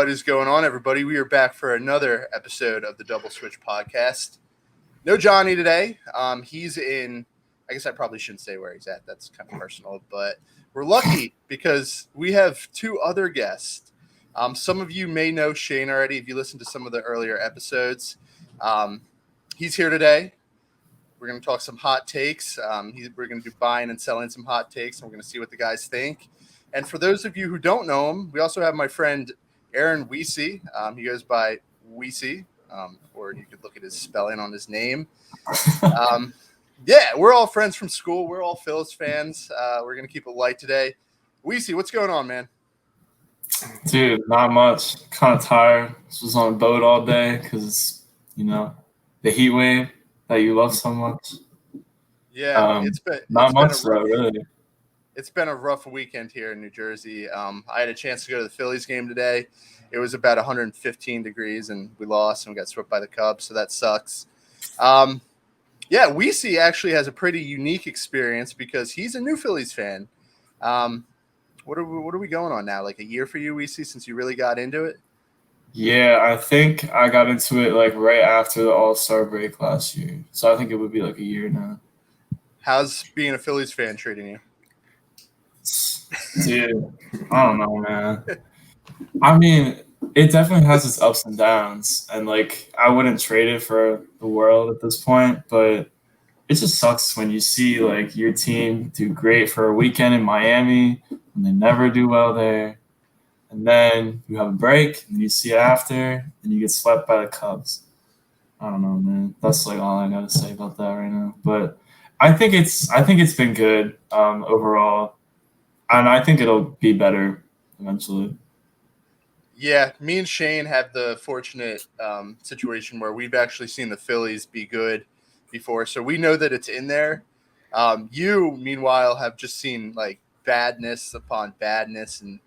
What is going on, everybody? We are back for another episode of the Double Switch podcast. No Johnny today. He's in, I guess I probably shouldn't say where he's at. That's kind of personal, but we're lucky because we have two other guests. Some of you may know Shane already if you listened to some of the earlier episodes. He's here today. We're going to talk some hot takes. We're going to do buying and selling some hot takes, and we're going to see what the guys think. And for those of you who don't know him, we also have my friend Aaron Weesey. He goes by Weesey, or you could look at his spelling on his name. Yeah, we're all friends from school. We're all Phillies fans. We're going to keep it light today. Weesey, what's going on, man? Dude, not much. Kind of tired. Just was on a boat all day because, the heat wave that you love so much. Yeah, not much though, really. It's been a rough weekend here in New Jersey. I had a chance to go to the Phillies game today. It was about 115 degrees, and we lost, and we got swept by the Cubs, so that sucks. Yeah, Weesey actually has a pretty unique experience because he's a new Phillies fan. What are we going on now? Like a year for you, Weesey, since you really got into it? Yeah, I think I got into it like right after the All-Star break last year. So I think it would be like a year now. How's being a Phillies fan treating you? Dude, I don't know, man. I mean, it definitely has its ups and downs, and like I wouldn't trade it for the world at this point, but it just sucks when you see like your team do great for a weekend in Miami and they never do well there, and then you have a break and you see it after and you get swept by the Cubs. I don't know, man. That's like all I gotta say about that right now. But I think it's been good overall. And I think it'll be better eventually. Yeah, me and Shane have the fortunate situation where we've actually seen the Phillies be good before, so we know that it's in there. You, meanwhile, have just seen like badness upon badness, and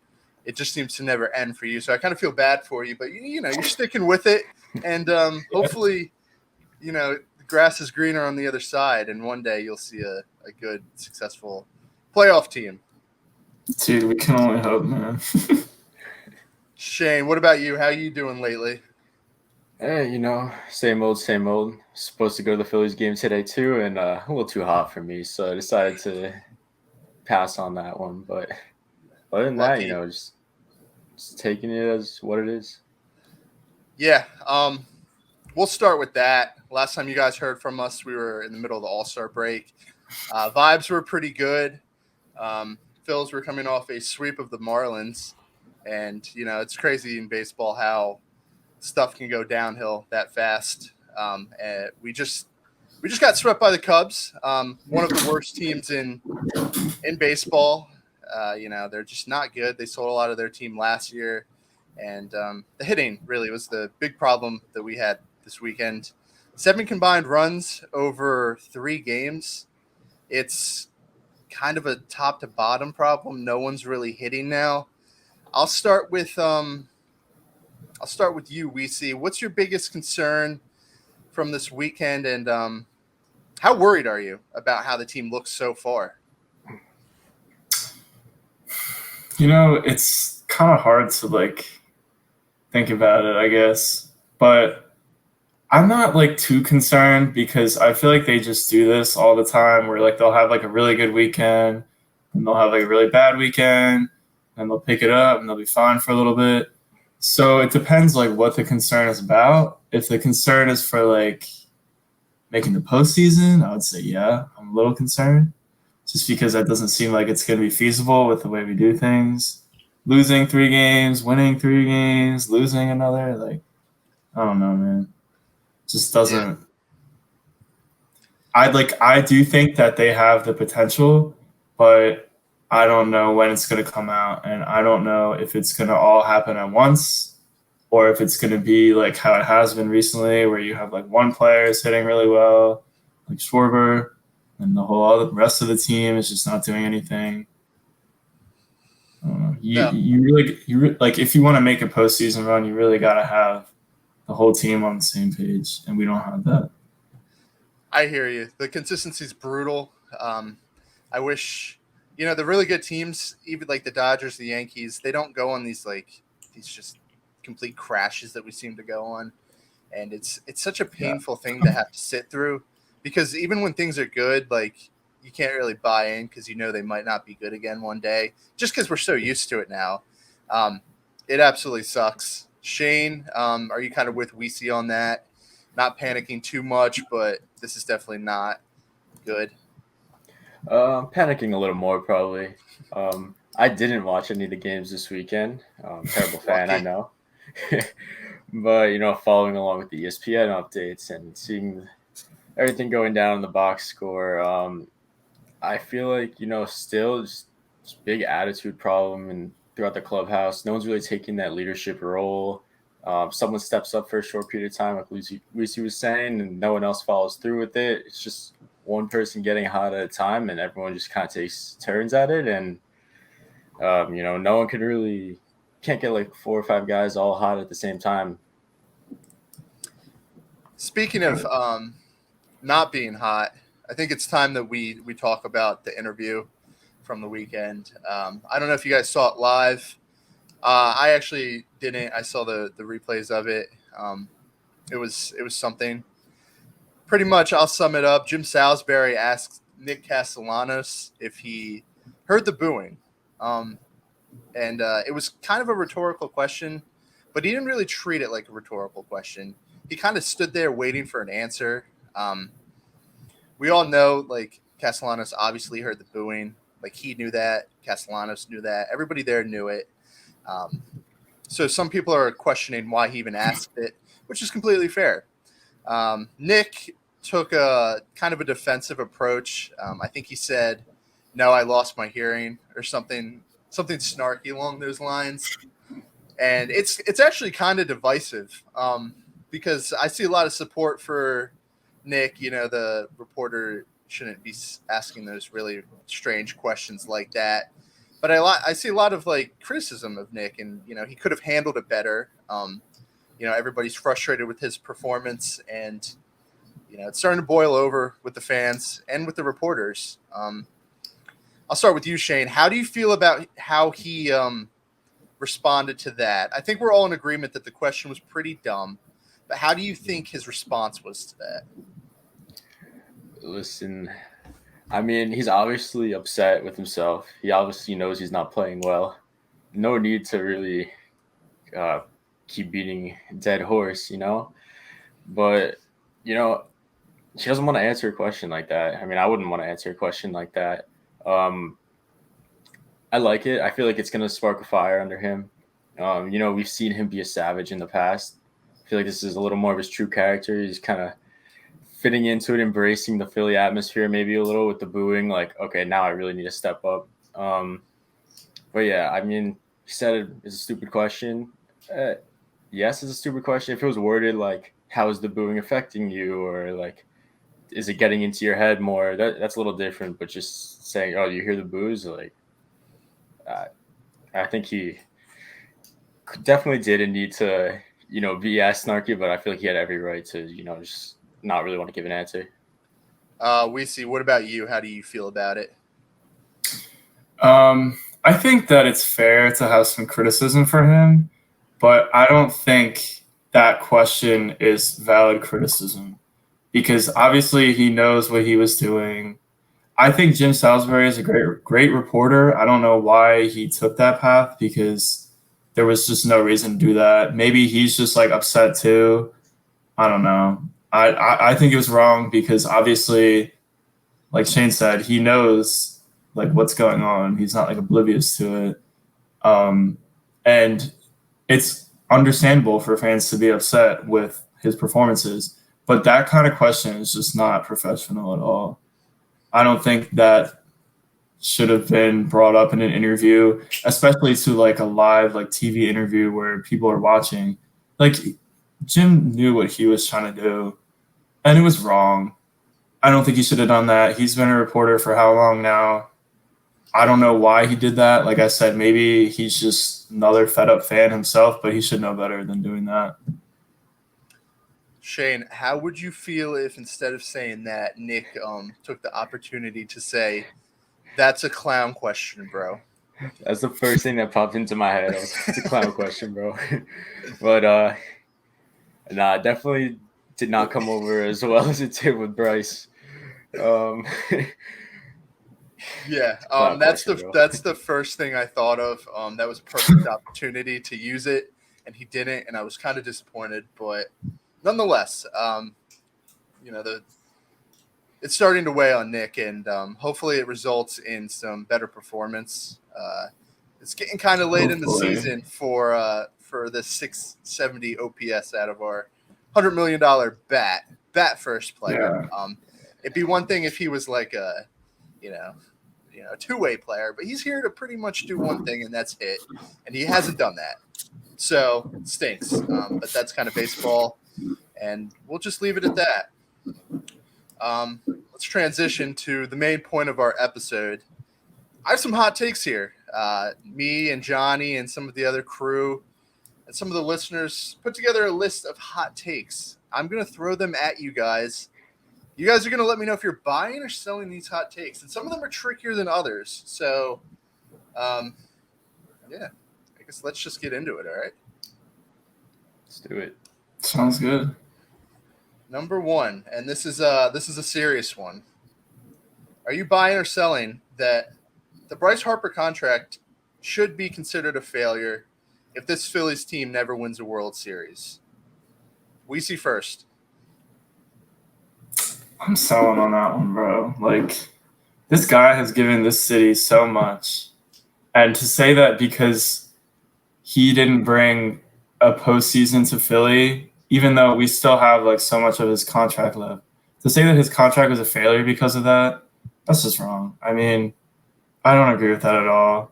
it just seems to never end for you. So I kind of feel bad for you, but you're sticking with it, and hopefully, the grass is greener on the other side, and one day you'll see a good, successful playoff team. Dude, we can only hope, man. Shane, what about you? How you doing lately? Hey, same old, same old. Supposed to go to the Phillies game today too, and a little too hot for me, so I decided to pass on that one. But other than that, just taking it as what it is. Yeah, we'll start with that. Last time you guys heard from us, we were in the middle of the All-Star break. Vibes were pretty good. Phils were coming off a sweep of the Marlins, and it's crazy in baseball how stuff can go downhill that fast. And we just got swept by the Cubs, one of the worst teams in baseball. They're just not good. They sold a lot of their team last year, and the hitting really was the big problem that we had this weekend. 7 combined runs over 3 games. It's kind of a top to bottom problem. No one's really hitting now. I'll start with you, Weesey. What's your biggest concern from this weekend, and how worried are you about how the team looks so far? It's kind of hard to think about it, I guess, but I'm not too concerned because I feel like they just do this all the time where they'll have a really good weekend and they'll have a really bad weekend and they'll pick it up and they'll be fine for a little bit. So it depends what the concern is about. If the concern is for making the postseason, I would say, yeah, I'm a little concerned just because that doesn't seem like it's going to be feasible with the way we do things. Losing 3 games, winning 3 games, losing another, I don't know, man. Just doesn't. Yeah. I do think that they have the potential, but I don't know when it's going to come out, and I don't know if it's going to all happen at once or if it's going to be how it has been recently, where you have one player is hitting really well, like Schwarber, and the whole rest of the team is just not doing anything. I don't know. You really if you want to make a postseason run, you really got to have the whole team on the same page, and we don't have that. I hear you. The consistency is brutal. I wish, the really good teams, even like the Dodgers, the Yankees, they don't go on these just complete crashes that we seem to go on. And it's such a painful thing to have to sit through, because even when things are good, like, you can't really buy in because you know they might not be good again one day, just because we're so used to it now. It absolutely sucks. Shane, are you kind of with Weesey on that? Not panicking too much, but this is definitely not good. Panicking a little more probably. I didn't watch any of the games this weekend. Terrible fan, I Lucky. know. But following along with the ESPN updates and seeing everything going down in the box score, I feel like still just big attitude problem and throughout the clubhouse. No one's really taking that leadership role. Someone steps up for a short period of time, like Lucy was saying, and no one else follows through with it. It's just one person getting hot at a time, and everyone just kind of takes turns at it. And no one can't get like 4 or 5 guys all hot at the same time. Speaking of not being hot, I think it's time that we talk about the interview from the weekend. I don't know if you guys saw it live. I actually didn't. I saw the replays of it. It was something. Pretty much, I'll sum it up. Jim Salisbury asked Nick Castellanos if he heard the booing, and it was kind of a rhetorical question, but he didn't really treat it like a rhetorical question. He kind of stood there waiting for an answer. We all know, like, Castellanos obviously heard the booing. Like, he knew that. Castellanos knew that. Everybody there knew it. So some people are questioning why he even asked it, which is completely fair. Nick took a kind of a defensive approach. I think he said, "No, I lost my hearing," or something snarky along those lines. And it's actually kind of divisive, because I see a lot of support for Nick. The reporter shouldn't be asking those really strange questions like that. But I see a lot of like criticism of Nick, and he could have handled it better. Everybody's frustrated with his performance, and it's starting to boil over with the fans and with the reporters. I'll start with you, Shane. How do you feel about how he responded to that? I think we're all in agreement that the question was pretty dumb, but how do you think his response was to that? Listen, I mean, he's obviously upset with himself. He obviously knows he's not playing well. No need to really keep beating a dead horse, But, she doesn't want to answer a question like that. I mean, I wouldn't want to answer a question like that. I like it. I feel like it's going to spark a fire under him. We've seen him be a savage in the past. I feel like this is a little more of his true character. He's kind of fitting into it, embracing the Philly atmosphere maybe a little with the booing. Like, okay, now I really need to step up. But yeah, I mean, he said it's a stupid question. Yes, it's a stupid question. If it was worded like, how is the booing affecting you? Or like, is it getting into your head more? That's a little different. But just saying, oh, you hear the boos? Like, I think he definitely didn't need to, be as snarky, but I feel like he had every right to, just not really want to give an answer. Weesey, what about you? How do you feel about it? I think that it's fair to have some criticism for him, but I don't think that question is valid criticism, because obviously he knows what he was doing. I think Jim Salisbury is a great reporter. I don't know why he took that path, because there was just no reason to do that. Maybe he's just like upset too. I don't know. I think it was wrong, because obviously, like Shane said, he knows like what's going on. He's not like oblivious to it. And it's understandable for fans to be upset with his performances, but that kind of question is just not professional at all. I don't think that should have been brought up in an interview, especially to like a live like TV interview where people are watching. Like, Jim knew what he was trying to do, and it was wrong. I don't think he should have done that. He's been a reporter for how long now? I don't know why he did that. Like I said, maybe he's just another fed up fan himself, but he should know better than doing that. Shane, how would you feel if instead of saying that, Nick took the opportunity to say, "That's a clown question, bro"? That's the first thing that popped into my head. It's a clown question, bro. But nah, definitely did not come over as well as it did with Bryce. Yeah, Clown question, bro. that's the first thing I thought of. That was a perfect opportunity to use it, and he didn't, and I was kind of disappointed. But nonetheless, it's starting to weigh on Nick, and hopefully it results in some better performance. It's getting kind of late in the Hopefully. season for the 670 OPS out of our $100 million bat first player. Yeah. It'd be one thing if he was like a two-way player, but he's here to pretty much do one thing, and that's hit, and he hasn't done that. So it stinks, but that's kind of baseball, and we'll just leave it at that. Let's transition to the main point of our episode. I have some hot takes here. Me and Johnny and some of the other crew and some of the listeners put together a list of hot takes. I'm going to throw them at you guys. You guys are going to let me know if you're buying or selling these hot takes. And some of them are trickier than others. So, I guess let's just get into it, all right? Let's do it. Sounds good. Number one, and this is a serious one. Are you buying or selling that the Bryce Harper contract should be considered a failure if this Phillies team never wins a World Series? We see first. I'm selling on that one, bro. Like, this guy has given this city so much. And to say that because he didn't bring a postseason to Philly, even though we still have like so much of his contract left, to say that his contract was a failure because of that, that's just wrong. I mean, I don't agree with that at all.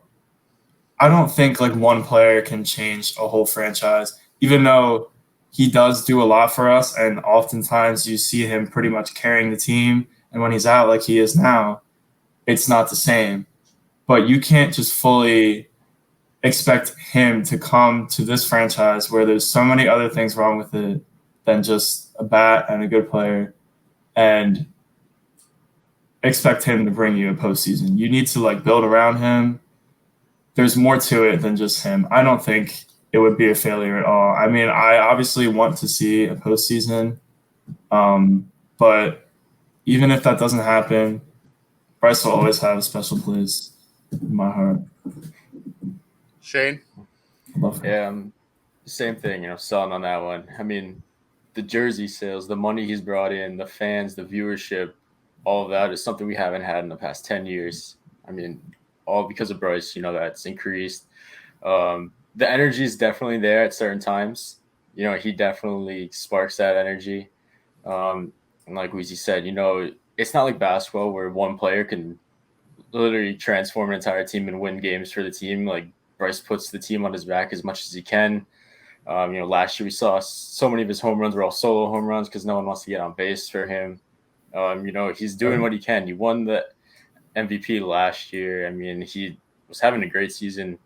I don't think like one player can change a whole franchise, even though he does do a lot for us, and oftentimes you see him pretty much carrying the team. And when he's out like he is now, it's not the same. But you can't just fully expect him to come to this franchise where there's so many other things wrong with it than just a bat and a good player, and expect him to bring you a postseason. You need to like build around him. There's more to it than just him. I don't think it would be a failure at all. I mean, I obviously want to see a postseason, but even if that doesn't happen, Bryce will always have a special place in my heart. Shane? Yeah, same thing, selling on that one. I mean, the jersey sales, the money he's brought in, the fans, the viewership, all of that is something we haven't had in the past 10 years. I mean, all because of Bryce, that's increased. The energy is definitely there at certain times. He definitely sparks that energy. And like Weezy said, it's not like basketball where one player can literally transform an entire team and win games for the team. Like Bryce puts the team on his back as much as he can. Last year we saw so many of his home runs were all solo home runs because no one wants to get on base for him. He's doing what he can. He won the MVP last year. I mean, he was having a great season,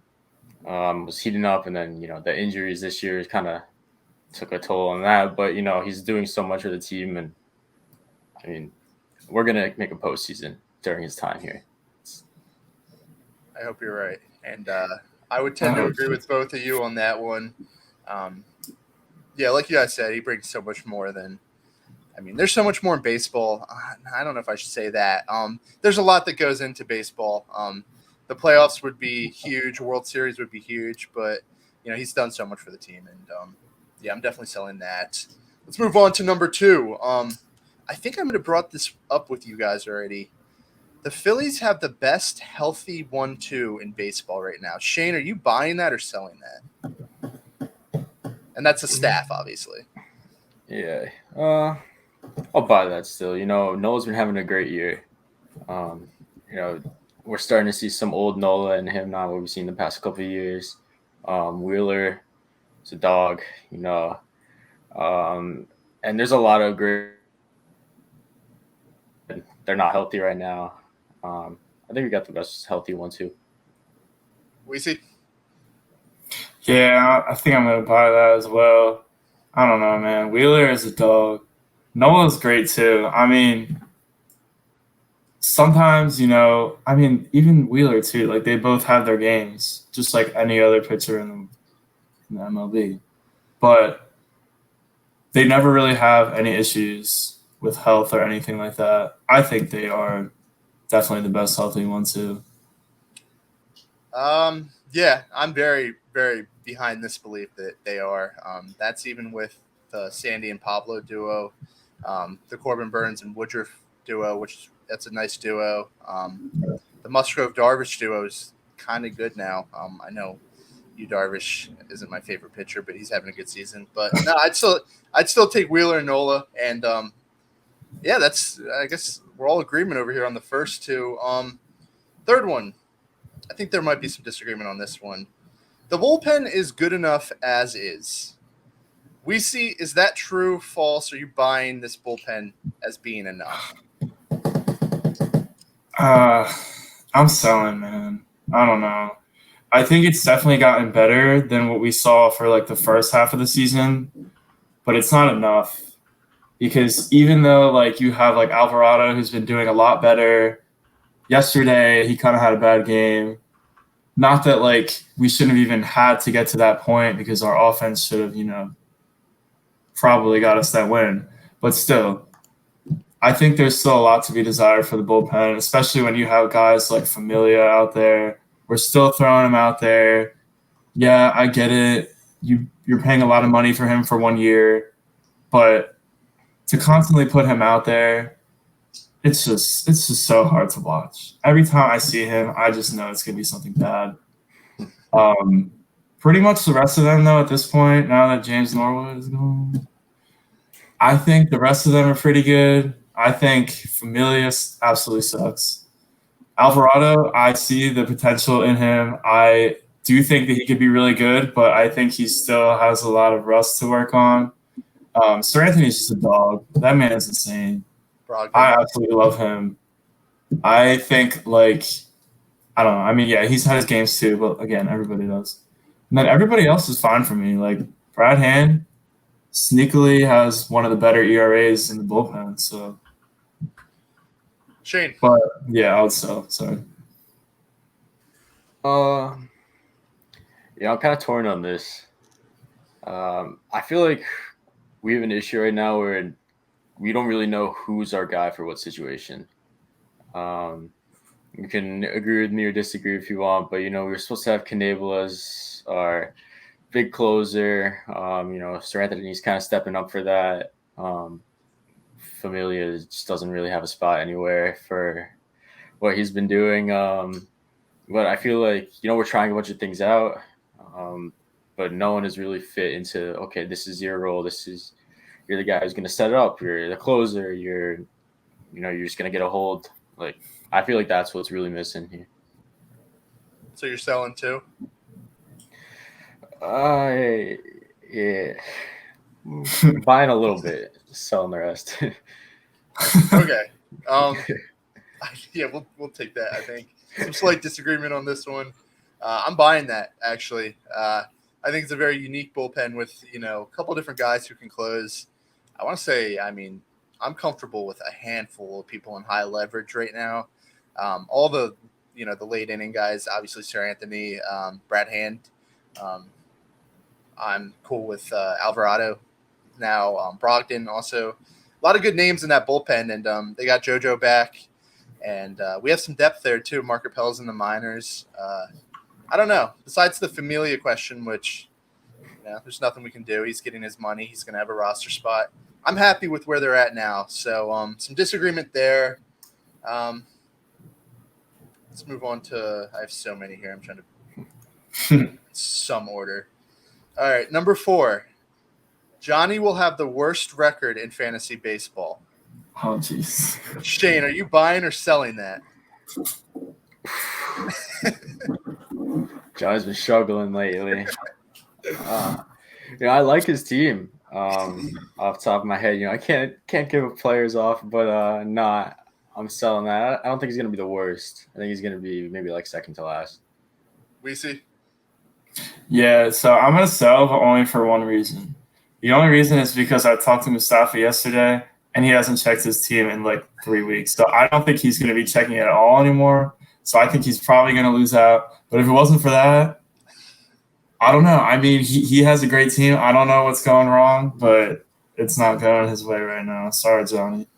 was heating up, and then, the injuries this year kind of took a toll on that. But, he's doing so much for the team. And, I mean, we're going to make a postseason during his time here. I hope you're right. And I would tend to agree with both of you on that one. Like you guys said, he brings so much more than – I mean, there's so much more in baseball. I don't know if I should say that. There's a lot that goes into baseball. The playoffs would be huge. World Series would be huge. But, he's done so much for the team. And, I'm definitely selling that. Let's move on to number two. I think I might have brought this up with you guys already. The Phillies have the best healthy 1-2 in baseball right now. Shane, are you buying that or selling that? And that's a staff, obviously. Yeah. I'll buy that still. Nola's been having a great year. We're starting to see some old Nola and him now, what we've seen the past couple of years. Wheeler is a dog, and there's a lot of great. They're not healthy right now. I think we got the best healthy one too. We see. Yeah, I think I'm gonna buy that as well. I don't know, man. Wheeler is a dog. Nola's great too. I mean, sometimes, I mean, even Wheeler too. Like they both have their games, just like any other pitcher in the MLB. But they never really have any issues with health or anything like that. I think they are definitely the best healthy one too. Yeah, I'm very, very behind this belief that they are. That's even with the Sandy and Pablo duo, the Corbin Burns and Woodruff duo, that's a nice duo. The Musgrove Darvish duo is kind of good now. I know Darvish isn't my favorite pitcher, but he's having a good season. But no, I'd still take Wheeler and Nola, and yeah, I guess we're all agreement over here on the first two. Third one, I think there might be some disagreement on this one. The bullpen is good enough as is. Is that true, false? Are you buying this bullpen as being enough? I'm selling, man. I don't know. I think it's definitely gotten better than what we saw for like the first half of the season, but it's not enough because even though like you have like Alvarado who's been doing a lot better, yesterday he kind of had a bad game. Not that like we shouldn't have even had to get to that point because our offense should have, probably got us that win. But still, I think there's still a lot to be desired for the bullpen, especially when you have guys like Familia out there. We're still throwing him out there. Yeah, I get it. You're paying a lot of money for him for 1 year, but to constantly put him out there, it's just so hard to watch. Every time I see him, I just know it's gonna be something bad. Pretty much the rest of them, though, at this point, now that James Norwood is gone, I think the rest of them are pretty good. I think Familia absolutely sucks. Alvarado, I see the potential in him. I do think that he could be really good, but I think he still has a lot of rust to work on. Sir Anthony's just a dog. That man is insane. Brogdon. I absolutely love him. I think, I don't know. I mean, yeah, he's had his games too, but again, everybody does. And then everybody else is fine for me. Like, Brad Hand sneakily has one of the better ERAs in the bullpen, so. Shane. But, yeah, I would sell. Sorry. Yeah, I'm kind of torn on this. I feel like we have an issue right now where we don't really know who's our guy for what situation. You can agree with me or disagree if you want, but we're supposed to have Knebel as our big closer. Sir Anthony's kind of stepping up for that. Familia just doesn't really have a spot anywhere for what he's been doing. But I feel like we're trying a bunch of things out, but no one has really fit into. Okay, this is your role. You're the guy who's going to set it up. You're the closer. You're just going to get a hold. Like, I feel like that's what's really missing here. So you're selling too? Yeah. Buying a little bit, selling the rest. Okay. Yeah, we'll take that. I think some slight disagreement on this one. I'm buying that actually. I think it's a very unique bullpen with a couple different guys who can close. I want to say, I mean, I'm comfortable with a handful of people in high leverage right now. All the the late inning guys, obviously Sir Anthony, Brad Hand. I'm cool with Alvarado now. Brogdon also. A lot of good names in that bullpen, and they got JoJo back, and we have some depth there too. Mark Appel's in the minors. I don't know. Besides the Familia question, which there's nothing we can do. He's getting his money. He's going to have a roster spot. I'm happy with where they're at now. So some disagreement there. Let's move on to. I have so many here. I'm trying to some order. All right, number 4. Johnny will have the worst record in fantasy baseball. Oh, jeez. Shane, are you buying or selling that? Johnny's been struggling lately. I like his team. Off the top of my head, I can't give players off, but I'm selling that. I don't think he's gonna be the worst. I think he's gonna be maybe like second to last. We see. Yeah, so I'm gonna sell, but only for one reason. The only reason is because I talked to Mustafa yesterday, and he hasn't checked his team in like 3 weeks. So I don't think he's going to be checking it at all anymore. So I think he's probably going to lose out. But if it wasn't for that, I don't know. I mean, he has a great team. I don't know what's going wrong, but it's not going his way right now. Sorry, Johnny.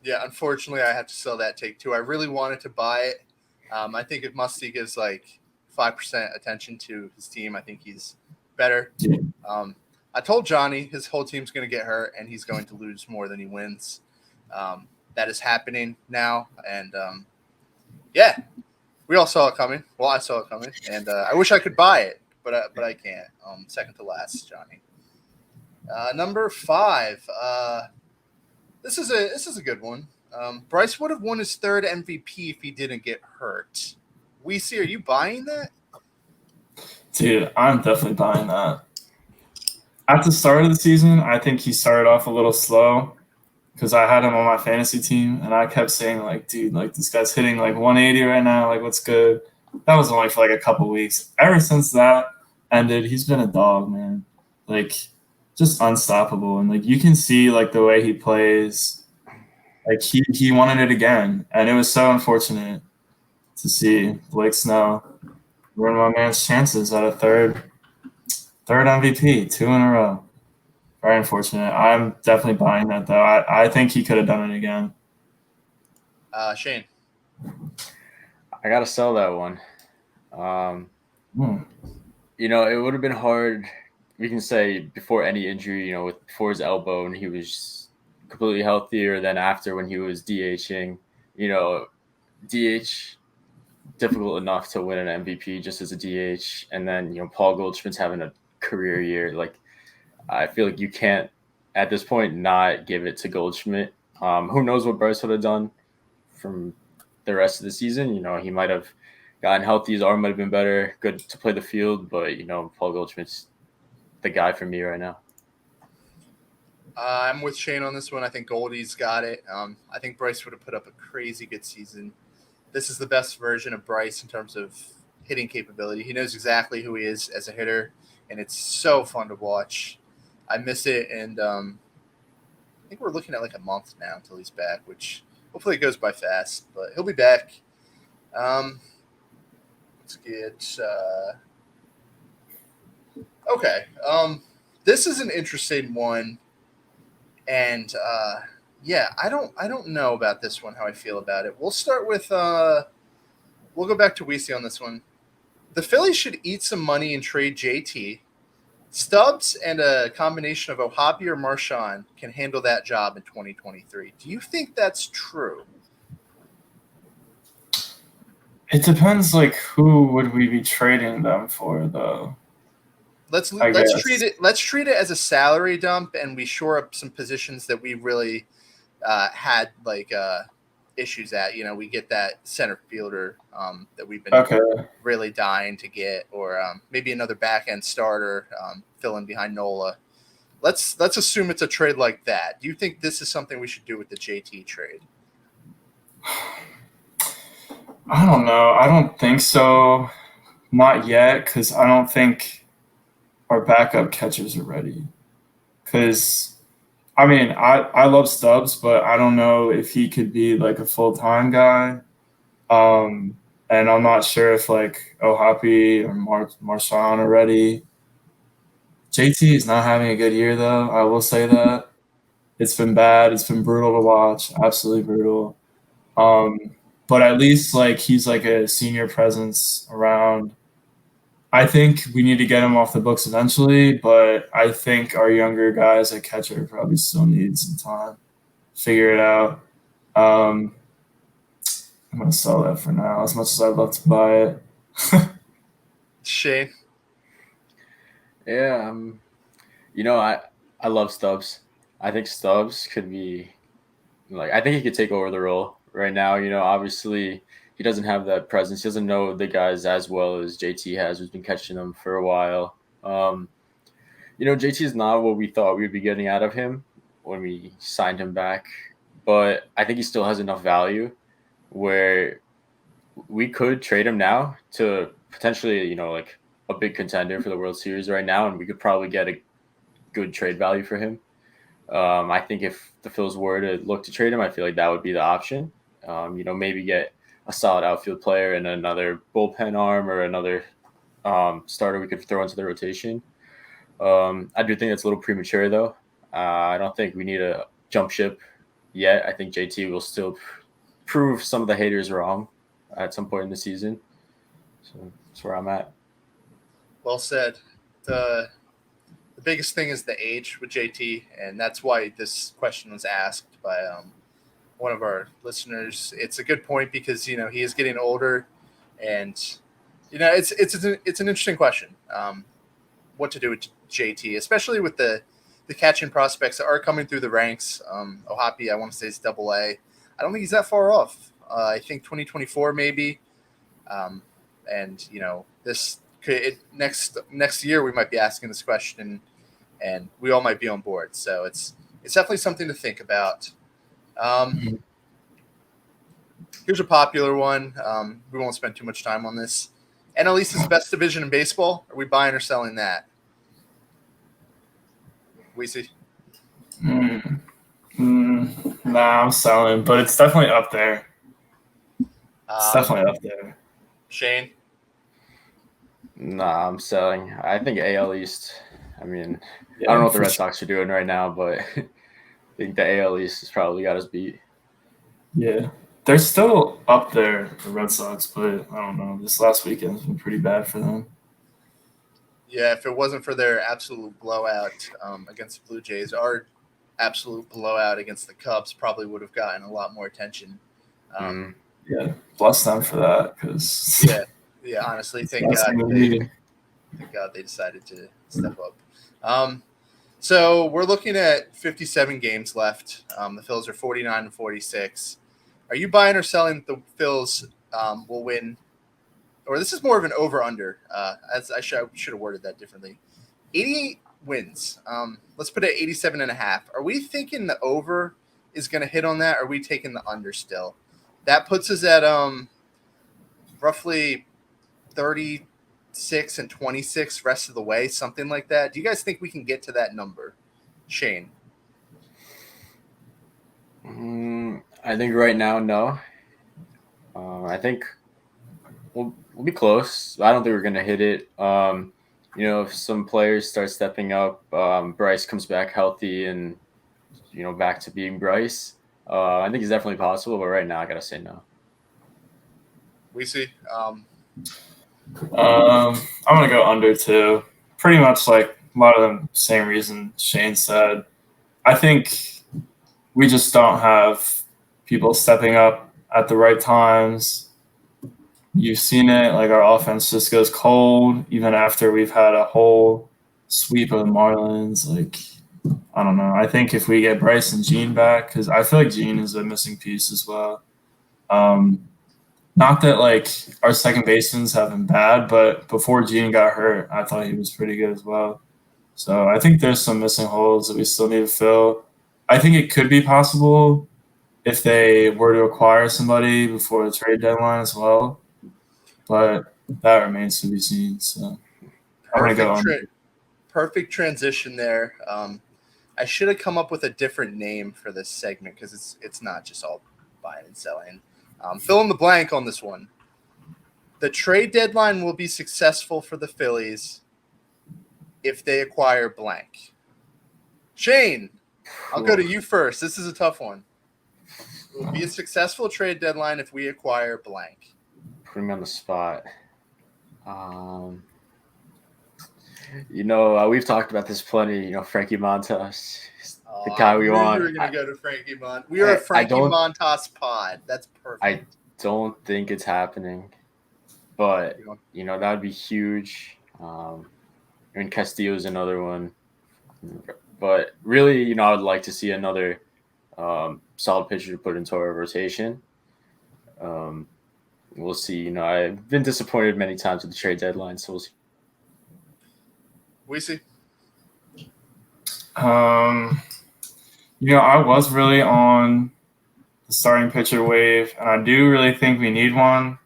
Yeah, unfortunately, I have to sell that take too. I really wanted to buy it. I think if Musty gives like 5% attention to his team, I think he's better. Yeah. I told Johnny his whole team's going to get hurt and he's going to lose more than he wins. That is happening now. And yeah, we all saw it coming. Well, I saw it coming. And I wish I could buy it, but I can't. Second to last, Johnny. Number 5. This is a good one. Bryce would have won his 3rd MVP if he didn't get hurt. Weezy, are you buying that? Dude, I'm definitely buying that. At the start of the season, I think he started off a little slow because I had him on my fantasy team, and I kept saying, like, dude, like, this guy's hitting, like, 180 right now. Like, what's good? That was only for, like, a couple weeks. Ever since that ended, he's been a dog, man. Like, just unstoppable. And, like, you can see, like, the way he plays. Like, he wanted it again, and it was so unfortunate to see Blake Snow ruin my man's chances at a third MVP, 2 in a row. Very unfortunate. I'm definitely buying that, though. I think he could have done it again. Shane. I got to sell that one. You know, it would have been hard, we can say, before any injury, you know, before his elbow, and he was completely healthy, or then after when he was DHing. You know, DH, difficult enough to win an MVP just as a DH. And then, you know, Paul Goldschmidt's having a career year. Like, I feel like you can't, at this point, not give it to Goldschmidt. Who knows what Bryce would have done from the rest of the season. You know, he might have gotten healthy. His arm might have been better, good to play the field. But, you know, Paul Goldschmidt's the guy for me right now. I'm with Shane on this one. I think Goldie's got it. I think Bryce would have put up a crazy good season. This is the best version of Bryce in terms of hitting capability. He knows exactly who he is as a hitter, and it's so fun to watch. I miss it, and I think we're looking at like a month now until he's back, which hopefully it goes by fast, but he'll be back. Let's get okay. This is an interesting one, and yeah, I don't know about this one, how I feel about it. We'll start with we'll go back to Weezy on this one. The Phillies should eat some money and trade JT. Stubbs and a combination of Ohapi or Marchand can handle that job in 2023. Do you think that's true? It depends, like, who would we be trading them for, though? Let's treat it as a salary dump, and we shore up some positions that we really had like issues at. You know, we get that center fielder that we've been really dying to get, or maybe another back end starter filling behind Nola. Let's assume it's a trade like that. Do you think this is something we should do with the JT trade? I don't know. I don't think so. Not yet, because I don't think our backup catchers are ready. Because, I mean, I love Stubbs, but I don't know if he could be like a full-time guy. And I'm not sure if like Ohapi or Marchand are ready. JT is not having a good year, though. I will say that. It's been bad. It's been brutal to watch. Absolutely brutal. But at least like he's like a senior presence around. I think we need to get him off the books eventually, but I think our younger guys at catcher probably still need some time to figure it out. I'm going to sell that for now, as much as I'd love to buy it. Shane? Yeah, you know, I love Stubbs. I think Stubbs could be, like, I think he could take over the role right now. You know, obviously he doesn't have that presence. He doesn't know the guys as well as JT has, who's been catching them for a while. You know, JT is not what we thought we would be getting out of him when we signed him back, but I think he still has enough value where we could trade him now to potentially, you know, like a big contender for the World Series right now, and we could probably get a good trade value for him. I think if the Phils were to look to trade him, I feel like that would be the option. Maybe get a solid outfield player and another bullpen arm or another starter we could throw into the rotation. I do think that's a little premature, though. I don't think we need a jump ship yet. I think JT will still prove some of the haters wrong at some point in the season. So that's where I'm at. Well said. The biggest thing is the age with JT, and that's why this question was asked by one of our listeners. It's a good point because he is getting older, and it's an interesting question. What to do with JT, especially with the catching prospects that are coming through the ranks. Ohapi, I want to say, is Double A. I don't think he's that far off. I think 2024 maybe, and this could next year we might be asking this question, and we all might be on board. So it's definitely something to think about. Here's a popular one. We won't spend too much time on this. NL East is the best division in baseball. Are we buying or selling that? We see. Nah, I'm selling, but it's definitely up there. It's definitely up there. Shane? Nah, I'm selling. I think AL East. I mean, I don't know what the Red Sox are doing right now, but I think the AL East has probably got us beat. Yeah. They're still up there, the Red Sox, but I don't know. This last weekend's been pretty bad for them. Yeah, if it wasn't for their absolute blowout against the Blue Jays, our absolute blowout against the Cubs probably would have gotten a lot more attention. Yeah, bless them for that. Cause yeah. Honestly, thank God they decided to step up. So we're looking at 57 games left. The Phils are 49 and 46. Are you buying or selling the Phils will win? Or this is more of an over-under. As I should have worded that differently. 88 wins. Let's put it at 87.5. Are we thinking the over is going to hit on that? Or are we taking the under still? That puts us at roughly 36 and 26 rest of the way, something like that. Do you guys think we can get to that number? Shane? I think right now, no. I think we'll be close. I don't think we're going to hit it. If some players start stepping up, Bryce comes back healthy and, back to being Bryce, I think it's definitely possible. But right now, I got to say no. We see. I'm going to go under too. Pretty much like a lot of the same reason Shane said. I think we just don't have people stepping up at the right times. You've seen it, like our offense just goes cold even after we've had a whole sweep of the Marlins. Like, I don't know. I think if we get Bryce and Gene back, because I feel like Gene is a missing piece as well. Not that like our second basemans have been bad, but before Gene got hurt, I thought he was pretty good as well. So I think there's some missing holes that we still need to fill. I think it could be possible if they were to acquire somebody before the trade deadline as well. But that remains to be seen. So I'm going to go on. Perfect transition there. I should have come up with a different name for this segment because it's not just all buying and selling. Fill in the blank on this one. The trade deadline will be successful for the Phillies if they acquire blank. Shane, I'll go to you first. This is a tough one. It will be a successful trade deadline if we acquire blank. Putting me on the spot. We've talked about this plenty. Frankie Montas, the guy we want. We were going to go to Frankie Montas. We are a Frankie Montas pod. That's perfect. I don't think it's happening, but that would be huge. Castillo's another one, but really, I would like to see another solid pitcher to put into our rotation. We'll see. I've been disappointed many times with the trade deadline, so we'll see. We see. I was really on the starting pitcher wave, and I do really think we need one.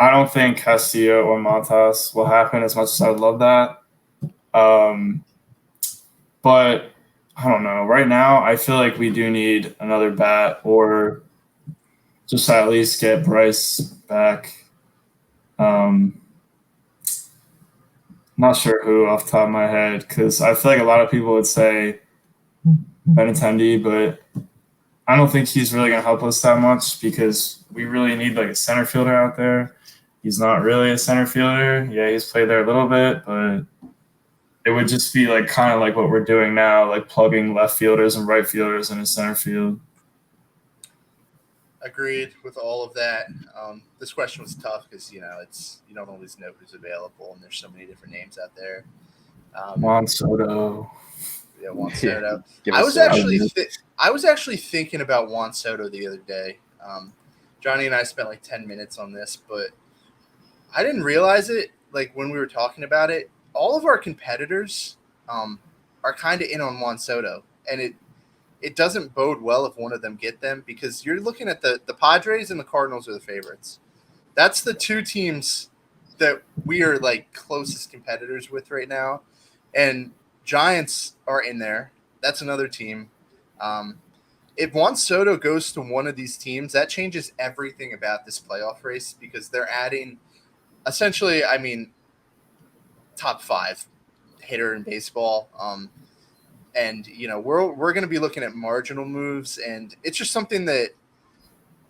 I don't think Castillo or Montas will happen as much as I would love that. But I don't know. Right now, I feel like we do need another bat or just at least get Bryce back. Not sure who off the top of my head because I feel like a lot of people would say Benintendi, but I don't think he's really going to help us that much because we really need like a center fielder out there. He's not really a center fielder. Yeah, he's played there a little bit, but it would just be like kind of like what we're doing now, like plugging left fielders and right fielders in a center field. Agreed with all of that. This question was tough because you don't always know who's available, and there's so many different names out there. Juan Soto. Yeah, Juan Soto. Give I us was a- actually thinking about Juan Soto the other day. Johnny and I spent like 10 minutes on this, but I didn't realize it. Like when we were talking about it, all of our competitors are kind of in on Juan Soto, and it doesn't bode well if one of them get them because you're looking at the Padres and the Cardinals are the favorites. That's the two teams that we are like closest competitors with right now, and Giants are in there. That's another team. If Juan Soto goes to one of these teams, that changes everything about this playoff race because they're adding essentially, I mean, top 5 hitter in baseball. And we're going to be looking at marginal moves, and it's just something that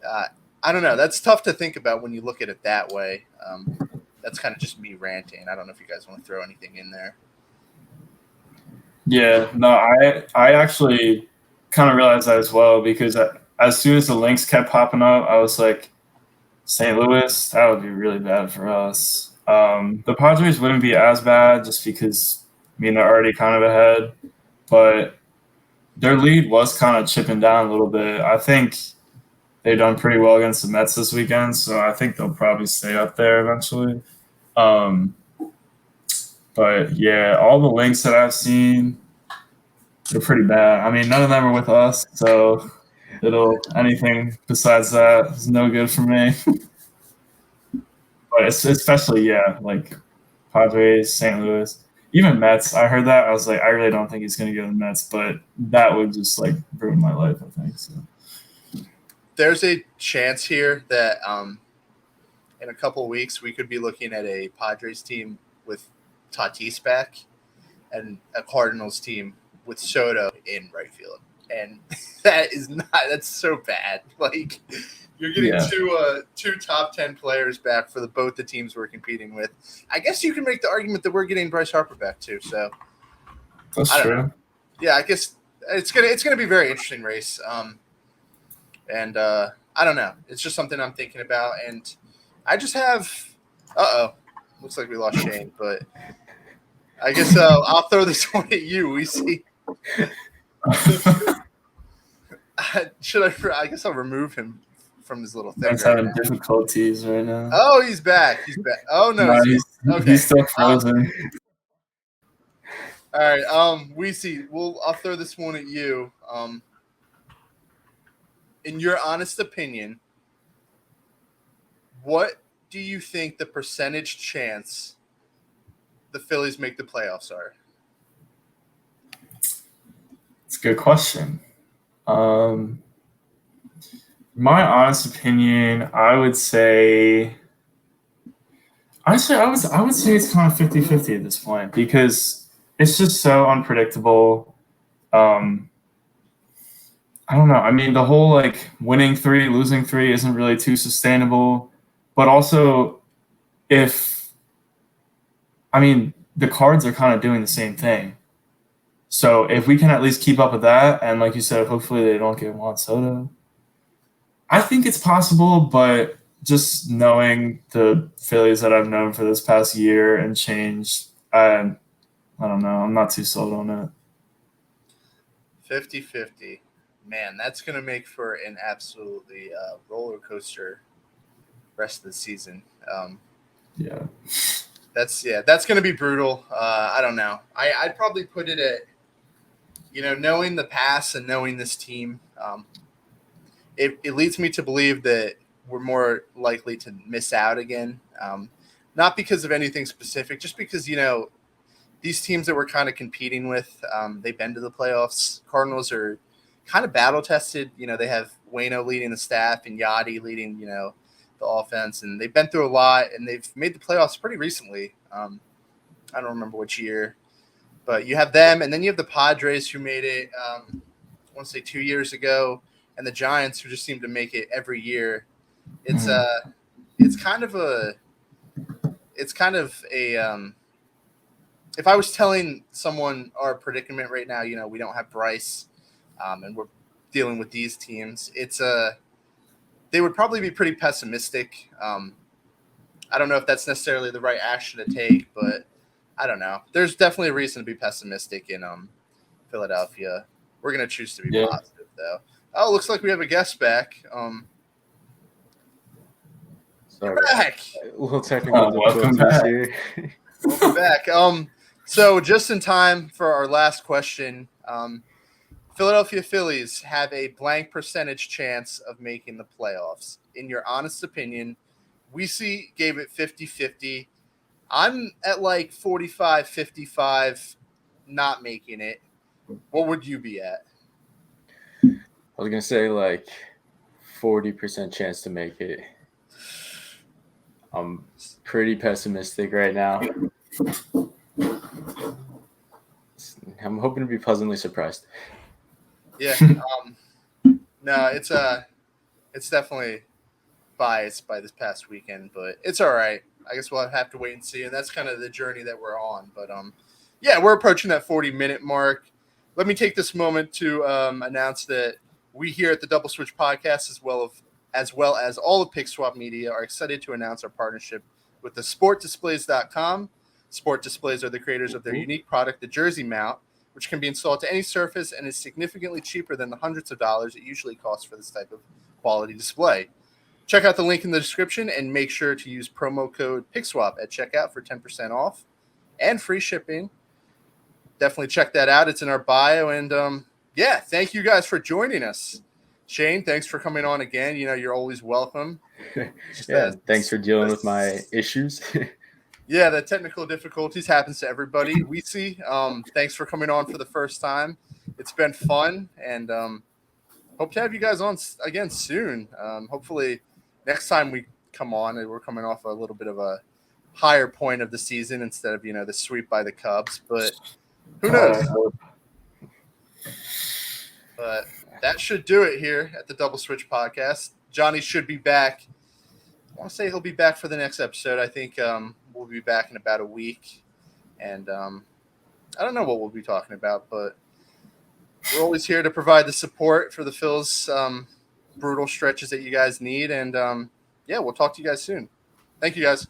I don't know. That's tough to think about when you look at it that way. That's kind of just me ranting. I don't know if you guys want to throw anything in there. Yeah, no, I actually kind of realized that as well because as soon as the links kept popping up, I was like, St. Louis, that would be really bad for us. The Padres wouldn't be as bad just because, I mean, they're already kind of ahead, but their lead was kind of chipping down a little bit. I think they've done pretty well against the Mets this weekend, so I think they'll probably stay up there eventually. But yeah, all the links that I've seen, they're pretty bad. I mean, none of them are with us, so anything besides that is no good for me. But it's especially, like Padres, St. Louis, even Mets. I heard that. I was like, I really don't think he's going to go to the Mets, but that would just like ruin my life, I think. So There's a chance here that in a couple of weeks we could be looking at a Padres team with Tatis back and a Cardinals team with Soto in right field. And that's so bad. Like you're getting two top 10 players back for both the teams we're competing with. I guess you can make the argument that we're getting Bryce Harper back too. So that's true. Yeah, I guess it's gonna be a very interesting race. And I don't know. It's just something I'm thinking about, and I just have. Looks like we lost Shane, but I guess I'll throw this one at you. We see. Should I? I guess I'll remove him from his little thing. He's having difficulties right now. Oh, he's back. He's back. Oh no, he's still frozen. All right. We see. I'll throw this one at you. In your honest opinion, what do you think the percentage chance the Phillies make the playoffs are? It's a good question. My honest opinion, I would say actually I would say it's kind of 50-50 at this point because it's just so unpredictable. I don't know. I mean, the whole like winning 3, losing 3 isn't really too sustainable. But also, the Cards are kind of doing the same thing. So if we can at least keep up with that, and like you said, hopefully they don't get Juan Soto, I think it's possible. But just knowing the Phillies that I've known for this past year and change, I don't know. I'm not too sold on it. 50-50. Man, that's going to make for an absolutely roller coaster rest of the season. That's going to be brutal. I don't know. I'd probably put it at, knowing the past and knowing this team, it leads me to believe that we're more likely to miss out again. Not because of anything specific, just because, these teams that we're kind of competing with, they've been to the playoffs. Cardinals are kind of battle tested. They have Waino leading the staff and Yachty leading, the offense, and they've been through a lot, and they've made the playoffs pretty recently. I don't remember which year, but you have them, and then you have the Padres who made it, I want to say 2 years ago, and the Giants who just seem to make it every year. It's kind of a if I was telling someone our predicament right now, we don't have Bryce, and we're dealing with these teams, they would probably be pretty pessimistic. I don't know if that's necessarily the right action to take, but I don't know. There's definitely a reason to be pessimistic in Philadelphia. We're going to choose to be positive, though. Oh, looks like we have a guest back. Sorry. You're back. A little technical welcome difficulties back. here. Welcome back. So just in time for our last question, Philadelphia Phillies have a blank percentage chance of making the playoffs. In your honest opinion, Weesey gave it 50-50. I'm at like 45-55 not making it. What would you be at? I was going to say like 40% chance to make it. I'm pretty pessimistic right now. I'm hoping to be pleasantly surprised. Yeah. No, it's definitely biased by this past weekend, but it's all right. I guess we'll have to wait and see, and that's kind of the journey that we're on. But yeah, we're approaching that 40-minute mark. Let me take this moment to announce that we here at the Double Switch Podcast, as well as all of Pick Swap Media, are excited to announce our partnership with the SportDisplays.com. Sport Displays are the creators of their unique product, the Jersey Mount, which can be installed to any surface and is significantly cheaper than the hundreds of dollars it usually costs for this type of quality display. Check out the link in the description and make sure to use promo code PICKSWAP at checkout for 10% off and free shipping. Definitely check that out. It's in our bio. And yeah, thank you guys for joining us. Shane, thanks for coming on again. You're always welcome. Thanks for dealing with my issues. Yeah, the technical difficulties happens to everybody. We see. Thanks for coming on for the first time. It's been fun, and hope to have you guys on again soon. Hopefully, next time we come on, we're coming off a little bit of a higher point of the season instead of the sweep by the Cubs. But who knows? But that should do it here at the Double Switch Podcast. Johnny should be back. I want to say he'll be back for the next episode. I think we'll be back in about a week. And I don't know what we'll be talking about, but we're always here to provide the support for the Phil's brutal stretches that you guys need. And yeah, we'll talk to you guys soon. Thank you, guys.